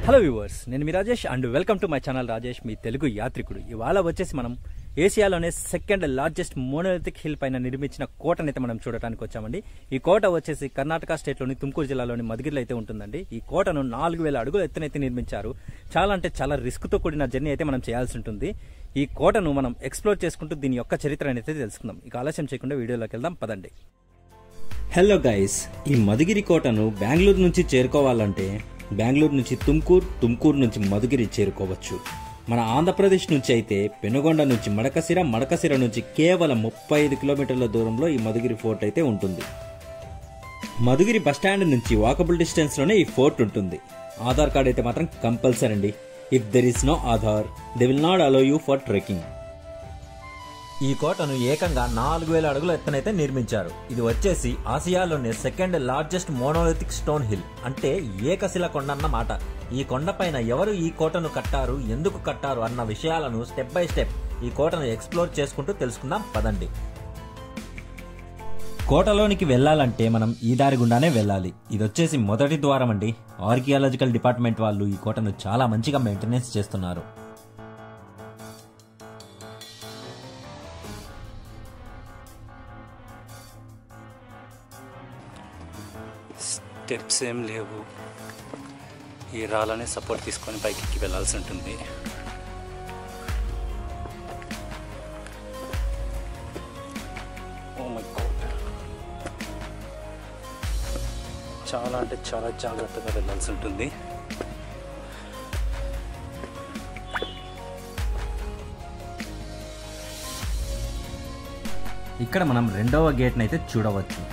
Hello viewers, నేను మీ Rajesh and welcome to my channel Rajesh మీ తెలుగు యాత్రికుడు. ఇవాళ వచ్చేసి మనం ఏషియాలోనే సెకండ్ లార్జెస్ట్ మోనోలిథిక్ హిల్ పైన నిర్మించిన కోటనైతే మనం చూడటానికి వచ్చామండి. ఈ కోట వచ్చేసి కర్ణాటక స్టేట్లోని తుమ్కూరు జిల్లాలోని మధుగిరిలో అయితే ఉంటుందండి. ఈ కోటను 4000 అడుగుల ఎత్తునైతే నిర్మించారు. చాలా రిస్క్తో కూడిన జర్నీ అయితే మనం చేయాల్సి ఉంటుంది. ఈ కోటను మనం ఎక్స్ప్లోర్ చేసుకుంటూ దీని యొక్క చరిత్ర అయితే తెలుసుకుందాం. ఇక ఆలస్యం చేయకుండా వీడియోలోకి వెళ్దాం, పదండి. హలో గైస్, ఈ మధుగిరి కోటను బెంగళూరు నుంచి చేరుకోవాలంటే బెంగళూరు నుంచి తుమ్కూరు నుంచి మధుగిరి చేరుకోవచ్చు. మన ఆంధ్రప్రదేశ్ నుంచి అయితే పెనుగొండ నుంచి మడకసిర నుంచి కేవలం 35 కిలోమీటర్ల దూరంలో ఈ మధుగిరి ఫోర్ట్ అయితే ఉంటుంది. మధుగిరి బస్టాండ్ నుంచి వాకబుల్ డిస్టెన్స్ లోనే ఈ ఫోర్ట్ ఉంటుంది. ఆధార్ కార్డ్ అయితే మాత్రం కంపల్సరీ అండి. If there is no Aadhaar they will not allow you for trekking. ఈ కోటను ఏకంగా 4000 అడుగుల ఎత్తునైతే నిర్మించారు. ఇది వచ్చేసి ఆసియాలోనే second largest monolithic stone hill, అంటే ఏకశిల కొండ అన్నమాట. ఈ కొండపైన ఎవరు ఈ కోటను కట్టారు, ఎందుకు కట్టారు అన్న విషయాలను స్టెప్ బై స్టెప్ ఈ కోటను ఎక్స్ప్లోర్ చేసుకుంటూ తెలుసుకుందాం, పదండి. కోటలోనికి వెళ్లాలంటే మనం ఈ దారి గుండానే వెళ్ళాలి. ఇది వచ్చేసి మొదటి ద్వారం అండి. ఆర్కియాలజికల్ డిపార్ట్మెంట్ వాళ్ళు ఈ కోటను చాలా మంచిగా మెయింటెనెన్స్ చేస్తున్నారు. స్టెప్స్ ఏం లేవు, ఈ రాళ్ళనే సపోర్ట్ తీసుకొని పైకి వెళ్ళాల్సి ఉంటుంది. ఓ మై గాడ్, చాలా జాగ్రత్తగా వెళ్ళాల్సి ఉంటుంది. ఇక్కడ మనం రెండవ గేట్ నైతే చూడవచ్చు.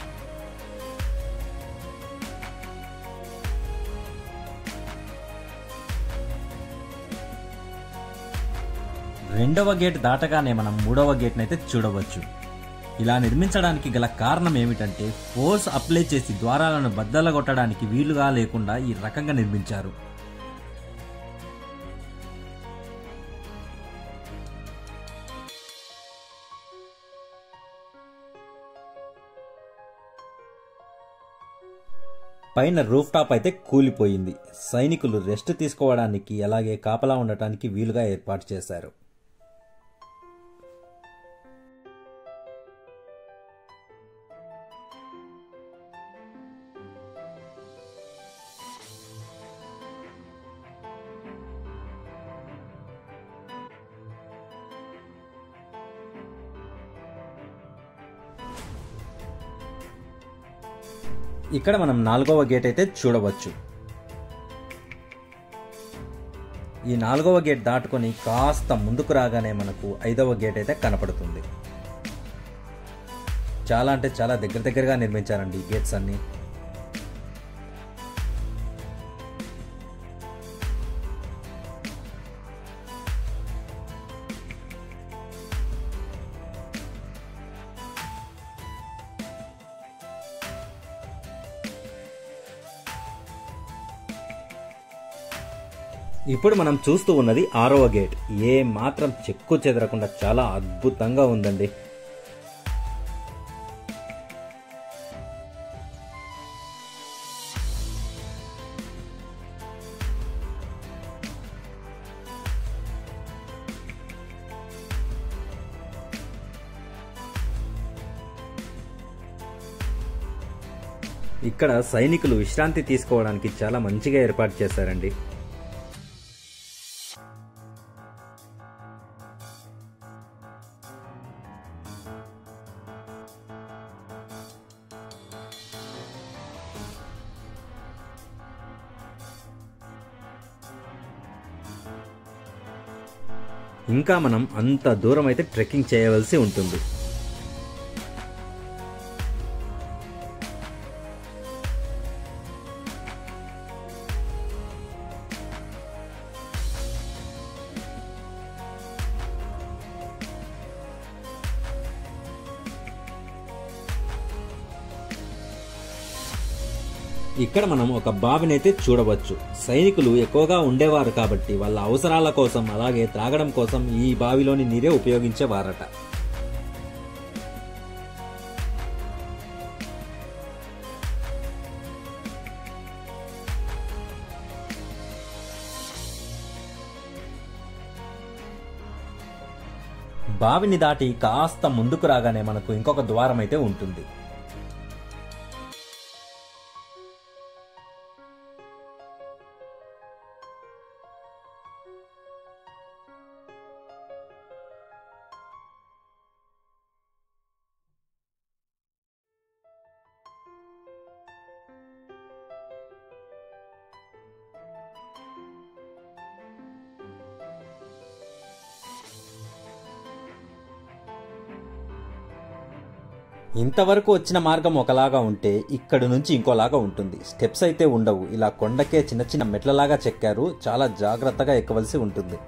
రెండవ గేట్ దాటగానే మనం మూడవ గేట్ నైతే చూడవచ్చు. ఇలా నిర్మించడానికి గల కారణం ఏమిటంటే ఫోర్స్ అప్లై చేసి ద్వారాలను బద్దలగొట్టడానికి వీలుగా లేకుండా ఈ రకంగా నిర్మించారు. పైన రూఫ్ టాప్ అయితే కూలిపోయింది. సైనికులు రెస్ట్ తీసుకోవడానికి అలాగే కాపలా ఉండటానికి వీలుగా ఏర్పాటు చేశారు. ఇక్కడ మనం 4వ గేట్ అయితే చూడవచ్చు. ఈ 4వ గేట్ దాటుకొని కాస్త ముందుకు రాగానే మనకు 5వ గేట్ అయితే కనపడుతుంది. చాలా దగ్గరగా నిర్మించారండి ఈ గేట్స్ అన్ని. ఇప్పుడు మనం చూస్తూ ఉన్నది 6వ గేట్. ఏ మాత్రం చెక్కు చెదరకుండా చాలా అద్భుతంగా ఉందండి. ఇక్కడ సైనికులు విశ్రాంతి తీసుకోవడానికి చాలా మంచిగా ఏర్పాటు చేశారండి. ఇంకా మనం అంత దూరం అయితే ట్రెక్కింగ్ చేయవలసి ఉంటుంది. ఇక్కడ మనం ఒక బావినైతే చూడవచ్చు. సైనికులు ఎక్కువగా ఉండేవారు కాబట్టి వాళ్ళ అవసరాల కోసం అలాగే త్రాగడం కోసం ఈ బావిలోని నీరే ఉపయోగించేవారట. బావిని దాటి కాస్త ముందుకు రాగానే మనకు ఇంకొక ద్వారం అయితే ఉంటుంది. ఇంతవరకు వచ్చిన మార్గం ఒకలాగా ఉంటే ఇక్కడి నుంచి ఇంకోలాగా ఉంటుంది. స్టెప్స్ అయితే ఉండవు. ఇలా కొండకే చిన్న చిన్న మెట్లలాగా చెక్కారు. చాలా జాగ్రత్తగా ఎక్కవలసి ఉంటుంది.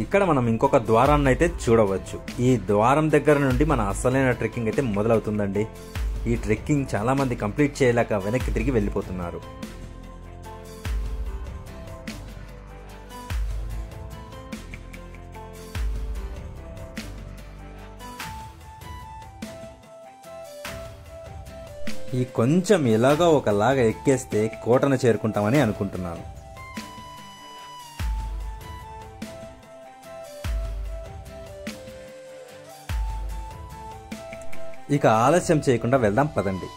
ఇక్కడ మనం ఇంకొక ద్వారాన్ని అయితే చూడవచ్చు. ఈ ద్వారం దగ్గర నుండి మన అసలైన ట్రెక్కింగ్ అయితే మొదలవుతుందండి. ఈ ట్రెక్కింగ్ చాలా మంది కంప్లీట్ చేయలేక వెనక్కి తిరిగి వెళ్ళిపోతున్నారు. ఈ కొంచెం ఎలాగో ఒకలాగా ఎక్కేస్తే కోటను చేరుకుంటామని అనుకుంటున్నాను. ఇక ఆలస్యం చేయకుండా వెళ్దాం పదండి.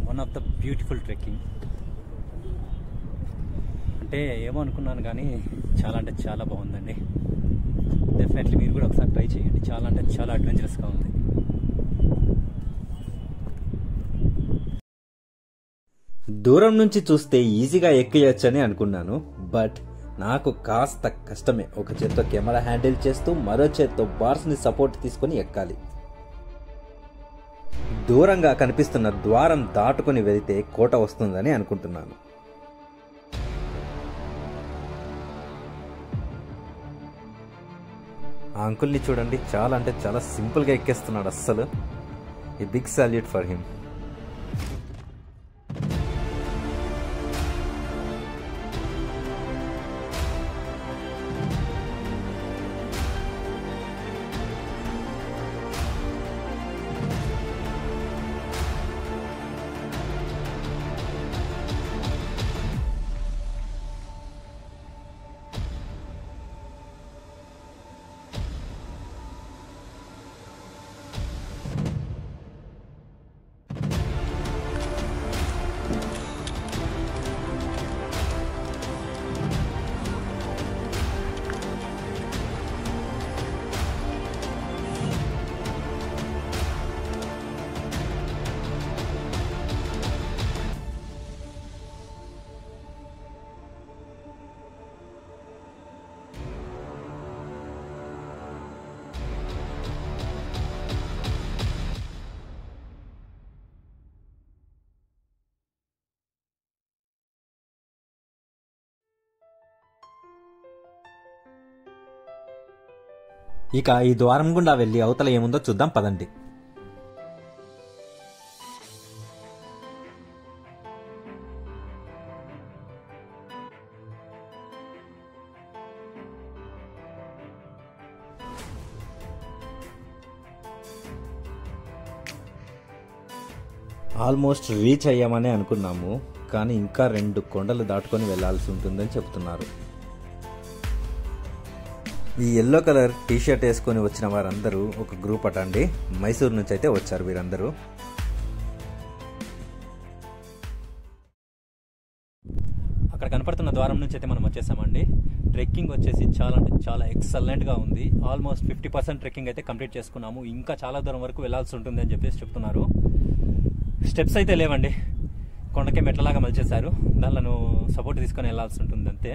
One of the beautiful trekking అంటే ఏమో అనుకున్నాను కానీ చాలా అంటే చాలా బాగుందండి. డెఫినెట్లీ మీరు కూడా ఒకసారి ట్రై చేయండి. చాలా అంటే చాలా అడ్వెంచరస్గా ఉంది. దూరం నుంచి చూస్తే ఈజీగా ఎక్కేయచ్చని అనుకున్నాను. బట్ నాకు కాస్త కష్టమే. ఒక చేత్తో కెమెరా హ్యాండిల్ చేస్తూ మరో చేత్తో బార్స్ని సపోర్ట్ తీసుకొని ఎక్కాలి. దూరంగా కనిపిస్తున్న ద్వారం దాటుకుని వెళితే కోట వస్తుందని అనుకుంటున్నాను. ఆ అంకుల్ని చూడండి, చాలా అంటే చాలా సింపుల్గా ఎక్కేస్తున్నాడు. అస్సలు ఈ బిగ్ సాల్యూట్ ఫర్ హిమ్. ఇక ఈ ద్వారం గుండా వెళ్ళి అవతల ఏముందో చూద్దాం పదండి. ఆల్మోస్ట్ రీచ్ అయ్యామని అనుకున్నాము, కానీ ఇంకా 2 కొండలు దాటుకొని వెళ్లాల్సి ఉంటుందని చెప్తున్నారు. ఈ ఎల్లో కలర్ టీ షర్ట్ వేసుకొని వచ్చిన వారందరూ ఒక గ్రూప్ అటండి. మైసూరు నుంచి అయితే వచ్చారు వీరందరూ. అక్కడ కనపడుతున్న ద్వారం నుంచి అయితే మనం వచ్చేసామండి. ట్రెక్కింగ్ వచ్చేసి చాలా అంటే చాలా ఎక్సలెంట్గా ఉంది. ఆల్మోస్ట్ 50% ట్రెక్కింగ్ అయితే కంప్లీట్ చేసుకున్నాము. ఇంకా చాలా దూరం వరకు వెళ్లాల్సి ఉంటుంది అని చెప్పేసి చెప్తున్నారు. స్టెప్స్ అయితే లేవండి, కొండకే మెట్లలాగా మలిచేశారు. దానిలో సపోర్ట్ తీసుకొని వెళ్లాల్సి ఉంటుంది అంతే.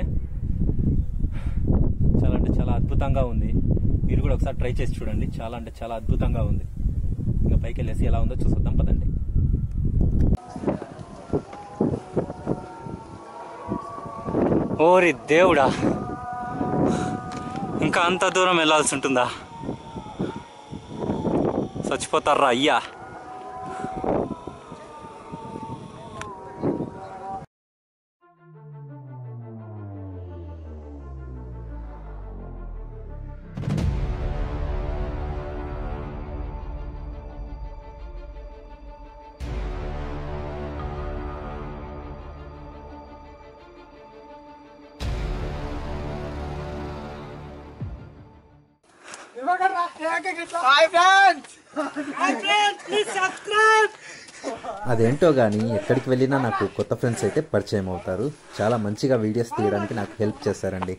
చాలా అంటే చాలా అద్భుతంగా ఉంది. మీరు కూడా ఒకసారి ట్రై చేసి చూడండి. చాలా అంటే చాలా అద్భుతంగా ఉంది. ఇంకా పైకి వెళ్ళేసి ఎలా ఉందో చూసొద్దాం పదండి. ఓరి దేవుడా, ఇంకా అంత దూరం వెళ్ళాల్సి ఉంటుందా? చచ్చిపోతారా అయ్యా. అదేంటో కానీ ఎక్కడికి వెళ్ళినా నాకు కొత్త ఫ్రెండ్స్ అయితే పరిచయం అవుతారు. చాలా మంచిగా వీడియోస్ తీయడానికి నాకు హెల్ప్ చేస్తారండి.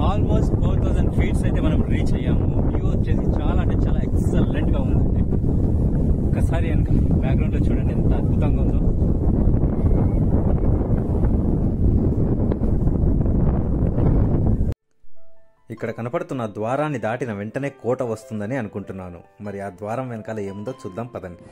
ఆల్మోస్ట్ 4000 ఫీట్స్ అయితే మనం రీచ్ అయ్యాము. వ్యూ వచ్చేసి చాలా అంటే చాలా ఎక్సలెంట్ గా ఉందండి. ఒకసారి వెనక బ్యాక్గ్రౌండ్ లో చూడండి ఎంత అద్భుతంగా ఉందో. ఇక్కడ కనపడుతున్న ద్వారాన్ని దాటిన వెంటనే కోట వస్తుందని అనుకుంటున్నాను. మరి ఆ ద్వారం వెనకాల ఏముందో చూద్దాం పదండి.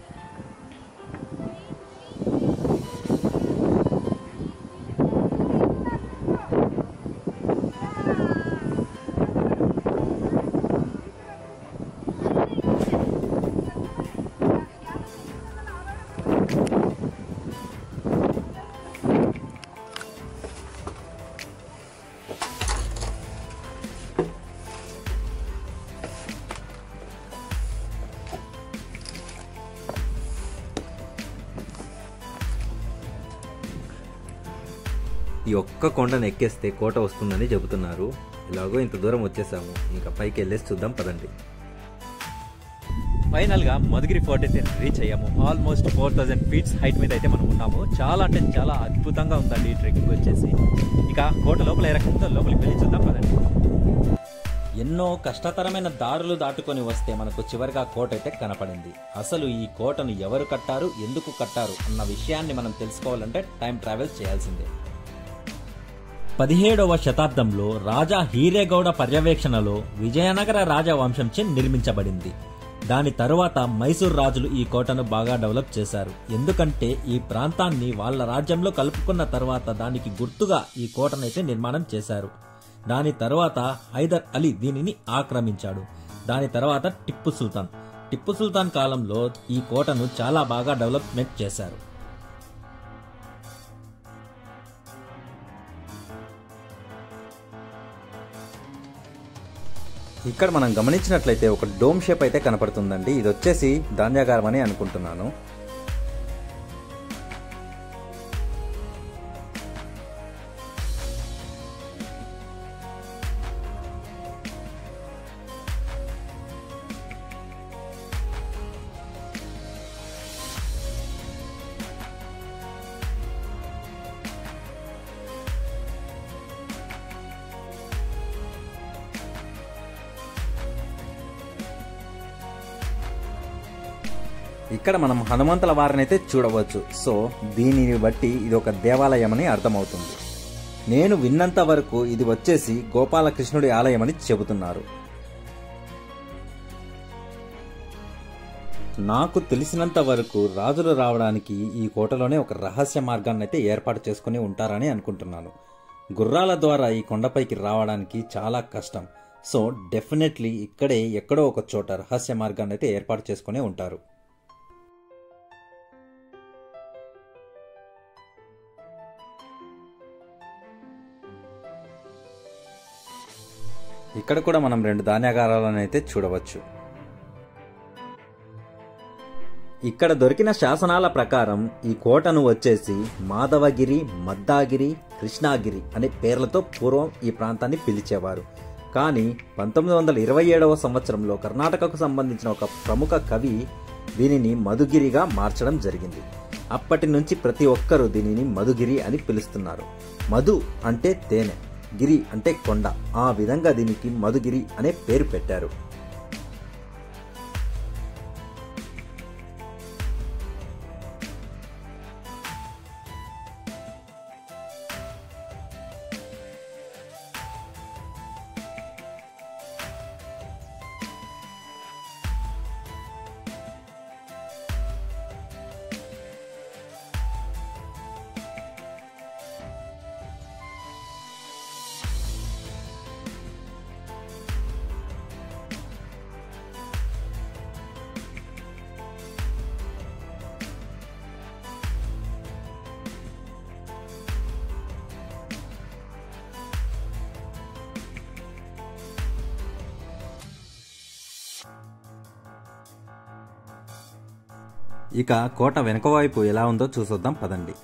ఈ ఒక్క కొండను ఎక్కేస్తే కోట వస్తుందని చెబుతున్నారు. ఇలాగో ఇంత దూరం వచ్చేసాము, ఇంకా పైకి వెళ్ళేసి చూద్దాం పదండి. ఫైనల్ గా మధుగిరి ఫోర్ట్ అయితే రీచ్ అయ్యాము. ఆల్మోస్ట్ 4000 ఫీట్స్ హైట్ మీద అయితే మనం ఉన్నాము. చాలా అంటే చాలా అద్భుతంగా ఉందండి ఈ ట్రెక్కింగ్ వచ్చేసి. ఇక కోట లోపల ఏ రకంగా లోపలికి వెళ్ళి చూద్దాం పదండి. ఎన్నో కష్టతరమైన దారులు దాటుకొని వస్తే మనకు చివరిగా కోట అయితే కనపడింది. అసలు ఈ కోటను ఎవరు కట్టారు, ఎందుకు కట్టారు అన్న విషయాన్ని మనం తెలుసుకోవాలంటే టైం ట్రావెల్ చేయాల్సిందే. 17వ శతాబ్దంలో రాజా హీరేగౌడ పర్యవేక్షణలో విజయనగర రాజవంశంచే నిర్మించబడింది. దాని తరువాత మైసూర్ రాజులు ఈ కోటను బాగా డెవలప్ చేశారు. ఎందుకంటే ఈ ప్రాంతాన్ని వాళ్ళ రాజ్యంలో కలుపుకున్న తర్వాత దానికి గుర్తుగా ఈ కోటనైతే నిర్మాణం చేశారు. దాని తర్వాత హైదర్ అలీ దీనిని ఆక్రమించాడు. దాని తర్వాత టిప్పు సుల్తాన్ కాలంలో ఈ కోటను చాలా బాగా డెవలప్మెంట్ చేశారు. ఇక్కడ మనం గమనించినట్లయితే ఒక డోమ్ షేప్ అయితే కనపడుతుందండి. ఇది వచ్చేసి ధాన్యాగారం అని అనుకుంటున్నాను. ఇక్కడ మనం హనుమంతుల వారిని అయితే చూడవచ్చు. సో దీనిని బట్టి ఇది ఒక దేవాలయం అని అర్థమవుతుంది. నేను విన్నంత వరకు ఇది వచ్చేసి గోపాలకృష్ణుడి ఆలయం అని చెబుతున్నారు. నాకు తెలిసినంత వరకు రాజులు రావడానికి ఈ కోటలోనే ఒక రహస్య మార్గాన్ని అయితే ఏర్పాటు చేసుకుని ఉంటారని అనుకుంటున్నాను. గుర్రాల ద్వారా ఈ కొండపైకి రావడానికి చాలా కష్టం. సో డెఫినెట్లీ ఇక్కడే ఎక్కడో ఒక చోట రహస్య మార్గాన్ని అయితే ఏర్పాటు చేసుకుని ఉంటారు. ఇక్కడ కూడా మనం 2 ధాన్యాగారాలను అయితే చూడవచ్చు. ఇక్కడ దొరికిన శాసనాల ప్రకారం ఈ కోటను వచ్చేసి మాధవగిరి, మద్దాగిరి, కృష్ణాగిరి అనే పేర్లతో పూర్వం ఈ ప్రాంతాన్ని పిలిచేవారు. కానీ 1927వ సంవత్సరంలో కర్ణాటకకు సంబంధించిన ఒక ప్రముఖ కవి దీనిని మధుగిరిగా మార్చడం జరిగింది. అప్పటి నుంచి ప్రతి ఒక్కరూ దీనిని మధుగిరి అని పిలుస్తున్నారు. మధు అంటే తేనె, గిరి అంటే కొండ. ఆ విధంగా దీనికి మధుగిరి అనే పేరు పెట్టారు. ఇక కోట వెనుక వైపు ఎలా ఉందో చూసొద్దాం పదండి.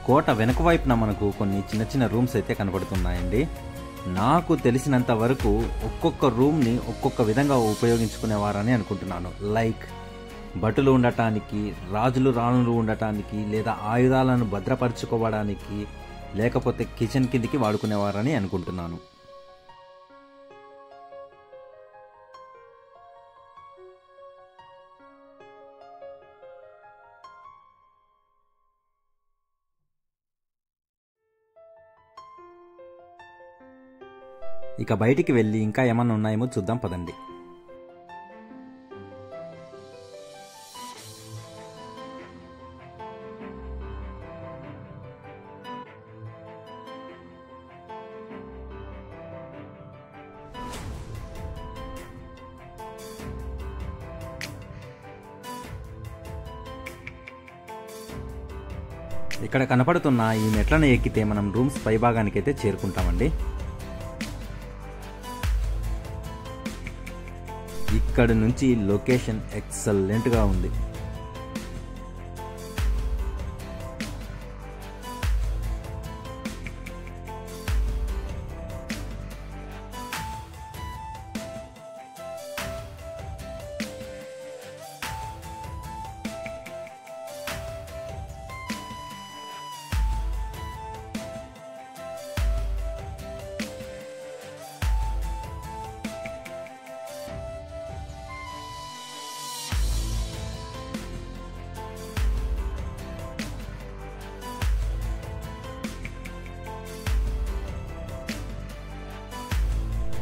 కోట వెనుక వైపున మనకు కొన్ని చిన్న చిన్న రూమ్స్ అయితే కనబడుతున్నాయండి. నాకు తెలిసినంత వరకు ఒక్కొక్క రూమ్ని ఒక్కొక్క విధంగా ఉపయోగించుకునేవారని అనుకుంటున్నాను. లైక్ భటులు ఉండటానికి, రాజులు రాణులు ఉండటానికి, లేదా ఆయుధాలను భద్రపరచుకోవడానికి, లేకపోతే కిచెన్ కిందికి వాడుకునేవారని అనుకుంటున్నాను. ఇక బయటికి వెళ్ళి ఇంకా ఏమన్నా ఉన్నాయేమో చూద్దాం పదండి. ఇక్కడ కనపడుతున్న ఈ మెట్లను ఎక్కితే మనం రూమ్స్ పై భాగానికైతే చేరుకుంటామండి. ఇక్కడ నుంచి లొకేషన్ ఎక్సలెంట్గా ఉంది.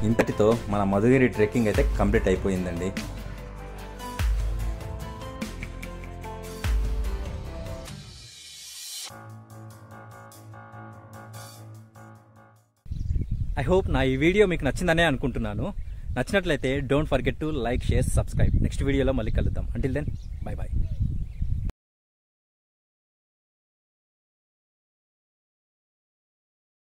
ఇంతటితో మన మధుగిరి ట్రెక్కింగ్ అయితే కంప్లీట్ అయిపోయిందండి. ఐ హోప్ నా ఈ వీడియో మీకు నచ్చిందనే అనుకుంటున్నాను. నచ్చినట్లయితే don't forget to like, share, subscribe. Next వీడియోలో మళ్ళీ కలుద్దాం. Until then bye bye.